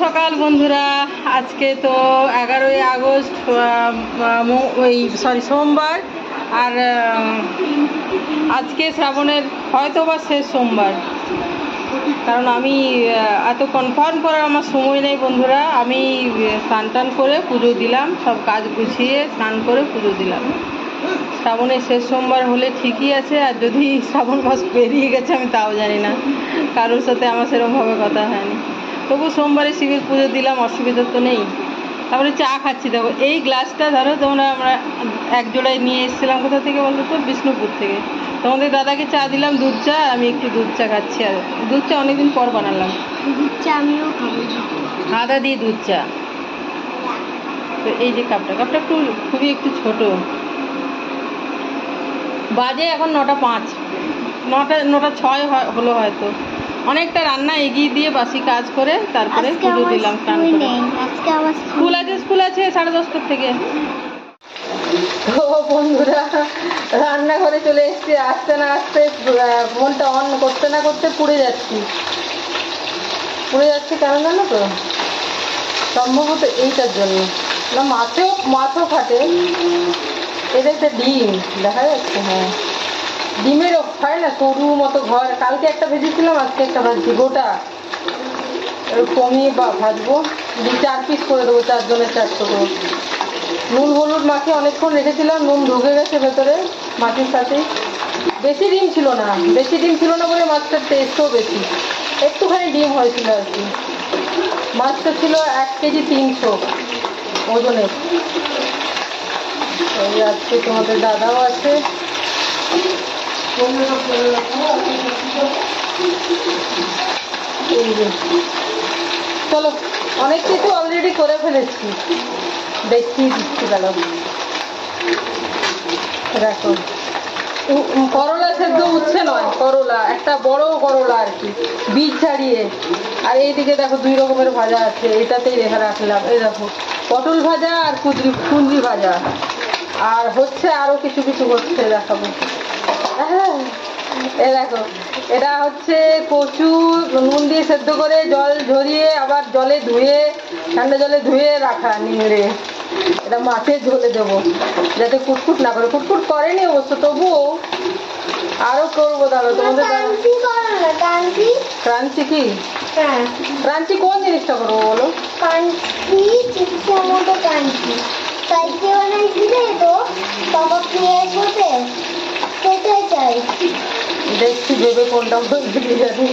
সকাল বন্ধুরা, আজকে তো 11ই আগস্ট, সোমবার। আর আজকে শ্রাবণের হয়তো বা শেষ সোমবার, কারণ আমি এত কনফার্ম করার আমার সময় নেই বন্ধুরা। আমি স্নান টান করে পুজো দিলাম, সব কাজ গুছিয়ে স্নান করে পুজো দিলাম। শ্রাবণের শেষ সোমবার হলে ঠিকই আছে, আর যদি শ্রাবণ মাস পেরিয়ে গেছে আমি তাও জানি না, কারোর সাথে আমার সেরকমভাবে কথা হয়নি। তবু সোমবারে শিবের পুজো দিলাম, অসুবিধা তো নেই। তারপরে চা খাচ্ছি। দেখো এই গ্লাসটা, ধরো তোমরা, আমরা এক জোড়ায় নিয়ে এসেছিলাম কোথা থেকে বলতো, তো বিষ্ণুপুর থেকে। তোমাদের দাদাকে চা দিলাম, দুধ চা, আমি একটু দুধ চা খাচ্ছি। আর দুধ চা অনেকদিন পর বানালাম, দুধ চা আমিও খাবো, আদা দিয়ে দুধ চা। তো এই যে কাপটা খুবই একটু ছোট। বাজে এখন 9:05, 9:06 হলো হয়তো। অনেকটা রান্না এগিয়ে দিয়ে বাসি কাজ করে তারপরে পুজো দিলাম, স্নান করে। স্কুল আছে 10:30 থেকে। তো বন্ধুরা, রান্নাঘরে চলে এসেছি। আসতে না আসতে ফোনটা অন করতে না করতে পুড়ে যাচ্ছি। কেন জানো তো? সম্ভবত এইটার জন্য না, মাছও ফাটে। এটা একটা ডিম দেখা যাচ্ছে। হ্যাঁ, ডিমের হয় না সরু মতো ঘর। কালকে একটা ভেজেছিলাম, আজকে একটা ভাজছি গোটা। কমিয়ে ভাজবো, 4 পিস করে দেবো, 4 জনের 4 টুকরো। নুন হলুদ মাখিয়ে অনেকক্ষণ রেখেছিলাম, নুন ঢুকে গেছে ভেতরে মাছের সাথে। বেশি ডিম ছিল না বলে মাছটার টেস্টও বেশি। একটুখানি ডিম হয়েছিল আর কি। মাছটা ছিল 1 কেজি 300 ওজনের। আজকে তোমাদের দাদাও আছে। চলো, অনেক কিছু অলরেডি করে ফেলেছি, দেখিয়ে দিচ্ছি। দেখো, করলা সেদ্ধ উচ্ছে নয়, করলা একটা বড় করলা আর কি, বীজ ছাড়িয়ে। আর এইদিকে দেখো 2 রকমের ভাজা আছে, এটাতেই রেখে রাখলাম। এই দেখো, পটল ভাজা আর কুঁদরি ভাজা। আর হচ্ছে আরো কিছু হচ্ছে, দেখাবো। হ্যাঁ, এই দেখো, এটা হচ্ছে কচু নুন দিয়ে সেদ্ধ করে জল ঝরিয়ে আবার ঠান্ডা জলে ধুয়ে রাখা নিংড়ে। এটা মাছের ঝোলে দেবো, যাতে কুটকুট না করে। কুটকুট করেনি অবশ্য, তবুও আরো করবো। দাঁড়ো, তোমাদের ক্রাঞ্চি কি? ক্রাঞ্চি কোন জিনিসটা করবো বলো? দেখছি ভেবে কোনটা বলতে জানি।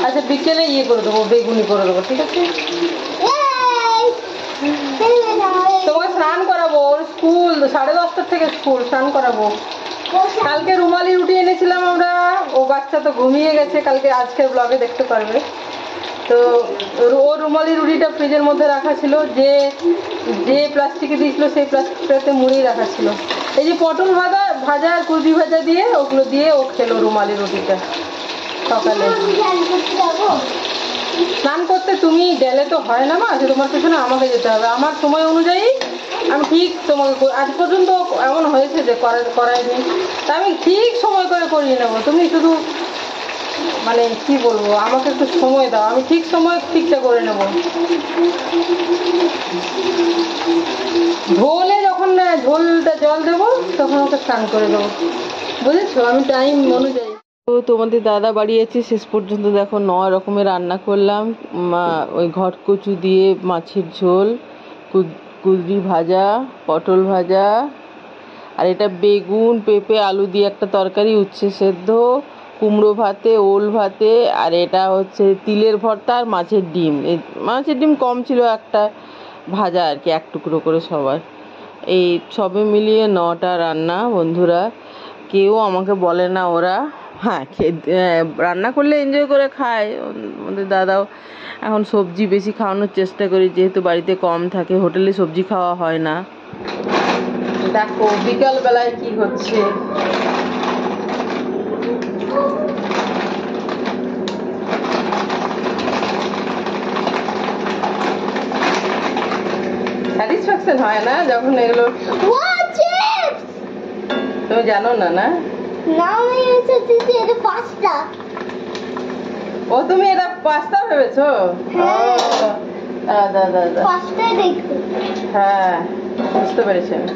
আচ্ছা, বিকেলে করে দেবো, বেগুনি করে দেবো, ঠিক আছে? তোমাকে স্নান করাবো, ওর স্কুল 10:30 থেকে স্কুল, স্নান করাবো। কালকে রুমালি রুটি এনেছিলাম আমরা, ও বাচ্চা তো ঘুমিয়ে গেছে। আজকের ব্লগে দেখতে পারবে। তো ও রুমালি রুটিটা ফ্রিজের মধ্যে রাখা ছিল, যে প্লাস্টিকে দিয়েছিল সেই প্লাস্টিকটাতে মুড়িয়ে রাখা ছিল। এই যে পটল ভাজা আর কুঁদরি ভাজা দিয়ে, ওগুলো দিয়ে ও খেলো রুমালি রুটিটা সকালে। স্নান করতে তুমি গেলে তো হয় না মা, যে তোমার পেছনে আমাকে যেতে হবে। আমার সময় অনুযায়ী আমি ঠিক তোমাকে, আজ পর্যন্ত এমন হয়েছে যে করাইনি, তা আমি ঠিক সময় করে করিয়ে নেবো। তুমি শুধু মানে কি বলবো, আমাকে একটু সময় দাও, আমি ঠিক সময় ঠিকটা করে নেবো। ঝোলে যখন ঝোলটা জল দেবো তখন ওকে স্নান করে দেবো, বুঝেছো? আমি টাইম অনুযায়ী। তো তোমাদের দাদা বাড়ি আছে, শেষ পর্যন্ত দেখো 9 রকমের রান্না করলাম। ওই ঘট কচু দিয়ে মাছের ঝোল, কুঁদরি ভাজা, পটল ভাজা, আর এটা বেগুন পেঁপে আলু দিয়ে একটা তরকারি, উচ্ছে সেদ্ধ, কুমড়ো ভাতে, ওল ভাতে, আর এটা হচ্ছে তিলের ভর্তা আর মাছের ডিম। মাছের ডিম কম ছিল, একটা ভাজা আর কি, 1 টুকরো করে সবার। এই সবে মিলিয়ে 9টা রান্না বন্ধুরা। কেউ আমাকে বলে না ওরা। হ্যাঁ, রান্না করলে এনজয় করে খায়। আমাদের দাদাও এখন সবজি বেশি খাওয়ানোর চেষ্টা করি, যেহেতু বাড়িতে কম থাকে, হোটেলে সবজি খাওয়া হয় না। দেখো বিকালবেলায় কি হচ্ছে। স্যাটিসফ্যাকশন হয় না যখন এগুলো। তুমি জানো না? না, আমি এটা 5টা। ও তুমি এটা পাস্তা ভেবেছো? পাস্তায় দেখো। হ্যাঁ, বুঝতে পেরেছি আমি।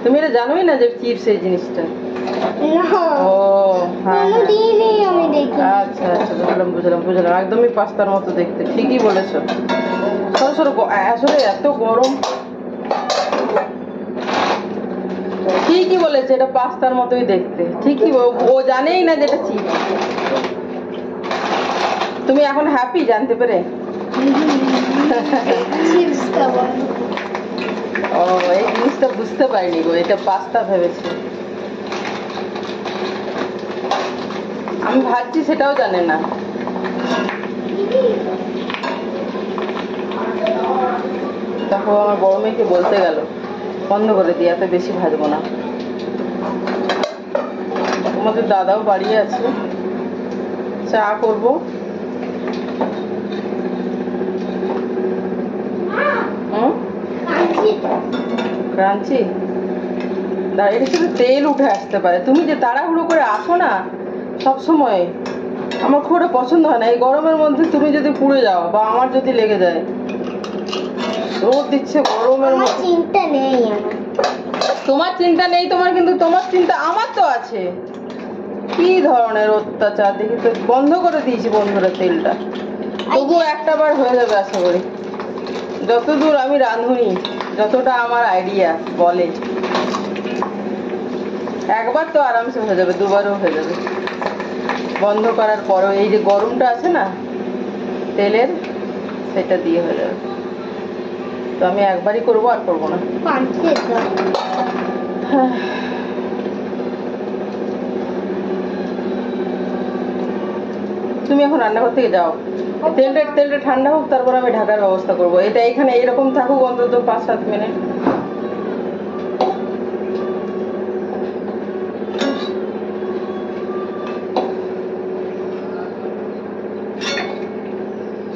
তুমি এটা জানোই না যে চিপস এই জিনিসটা? ও হ্যাঁ, কোনোদিনই আমি দেখি। আচ্ছা আচ্ছা, বুঝলাম। একদমই পাস্তার মতো দেখতে, ঠিকই বলেছো। সরো আসলে এত গরম। ঠিকই বলেছে, এটা পাস্তার মতোই দেখতে। ঠিকই, ও জানেই না যেটা চিপস। তুমি এখন হ্যাপি জানতে পেরে? চিপস খাবো। ও, এই জিনিসটা বুঝতে পারিনি গো, এটা পাস্তা ভেবেছি। আমি ভাবছি সেটাও জানে না। তারপর আমার বড় মেয়েকে বলতে গেল বন্ধ করে দিয়ে, এত বেশি ভাজবো না। তোমাদের দাদাও বাড়ি আছে, চা করবো। ক্রাঞ্চি এটা শুধু তেল উঠে আসতে পারে। তুমি যে তাড়াহুড়ো করে আসো না সব সময়, আমার খুব একটা পছন্দ হয় না। এই গরমের মধ্যে তুমি যদি পুড়ে যাও বা আমার যদি লেগে যায়। রোদ দিচ্ছে গরমের মধ্যে। চিন্তা নেই আমার। তোমার চিন্তা নেই তোমার, কিন্তু তোমার চিন্তা আমার তো আছে। কি ধরনের অত্যাচার দেখি তো। বন্ধ করে দিয়েছি বন্ধুরা তেলটা, তবুও একটা বার হয়ে যাবে আশা করি। যতদূর আমি রাঁধুনি, যতটা আমার আইডিয়া বলে, একবার তো আরামসে হয়ে যাবে, দুবারও হয়ে যাবে বন্ধ করার পরও। এই যে গরমটা আছে না তেলের, সেটা দিয়ে হয়ে যাবে। তো আমি একবারই করবো, আর করবো না। তুমি এখন রান্নাঘর থেকে যাও, তেলটা ঠান্ডা হোক, তারপর আমি ঢাকার ব্যবস্থা করবো। এটা এখানে এরকম থাকুক অন্তত 5-7 মিনিট।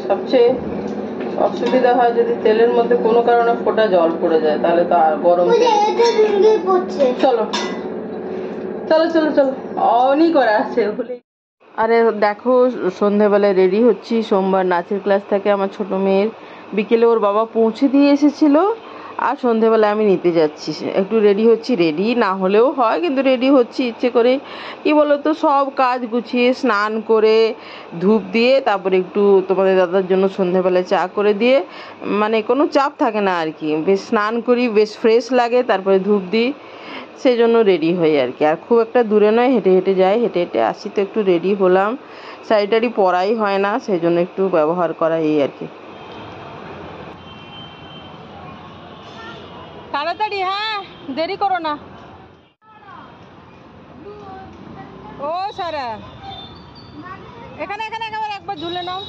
সবচেয়ে অসুবিধা হয় যদি তেলের মধ্যে কোনো কারণে ফোঁটা জল পড়ে যায়, তাহলে তো আর গরম। চলো অনই করা আছে ওগুলি। আরে দেখো, সন্ধেবেলায় রেডি হচ্ছি। সোমবার নাচের ক্লাস থাকে আমার ছোট মেয়ের। বিকেলে ওর বাবা পৌঁছে দিয়ে এসেছিল, আর সন্ধেবেলায় আমি নিতে যাচ্ছি। একটু রেডি হচ্ছি, রেডি না হলেও হয়, কিন্তু রেডি হচ্ছি ইচ্ছে করে। কি বলতো, সব কাজ গুছিয়ে স্নান করে ধূপ দিয়ে তারপরে একটু তোমাদের দাদার জন্য সন্ধেবেলায় চা করে দিয়ে, মানে কোনো চাপ থাকে না আর কি। বেশ স্নান করি, বেশ ফ্রেশ লাগে, তারপরে ধূপ দিই, সেই জন্য রেডি হই আর কি। আর খুব একটা দূরে নয়, হেঁটে হেঁটে যাই, হেঁটে হেঁটে আসি। তো একটু রেডি হলাম, শাড়ি টাড়ি পরাই হয় না, সেই জন্য একটু ব্যবহার করা এই আর কি। তাড়াতাড়ি, হ্যাঁ, দেরি করো না। ও সারা, এখানে একেবারে একবার ঝুলে নাও।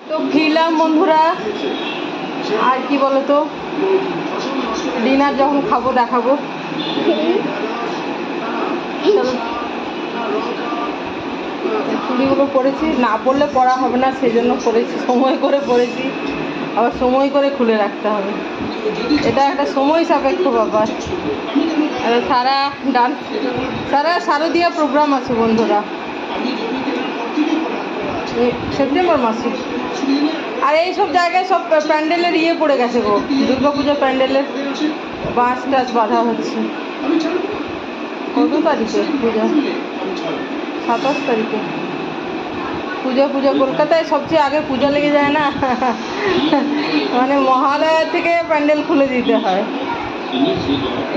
তো ফিরলাম বন্ধুরা। আর কি বলতো, ডিনার যখন খাবো দেখাবো। চুড়িগুলো পরেছি, না পরলে পরা হবে না, সেই জন্য পরেছি, সময় করে পরেছি, আবার সময় করে খুলে রাখতে হবে। এটা একটা সময় সাপেক্ষ ব্যাপার। সারা শারদীয়া প্রোগ্রাম আছে বন্ধুরা, সেপ্টেম্বর মাসে। আর এইসব জায়গায় সব প্যান্ডেলের ইয়ে পড়ে গেছে গো, দুর্গাপুজোর প্যান্ডেলের বাঁশ টাছ বাঁধা হচ্ছে। কত তারিখে পূজা? 27 তারিখে পূজা। কলকাতায় সবচেয়ে আগে পূজা লেগে যায় না, মানে মহালয়া থেকে প্যান্ডেল খুলে দিতে হয়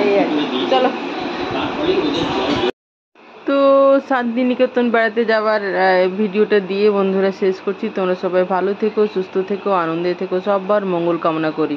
এই আর কি। চলো, তো শান্তিনিকেতন বেড়াতে যাওয়ার ভিডিওটা দিয়ে বন্ধুরা শেষ করছি। তোমরা সবাই ভালো থেকো, সুস্থ থেকো, আনন্দে থেকো, সবার মঙ্গল কামনা করি।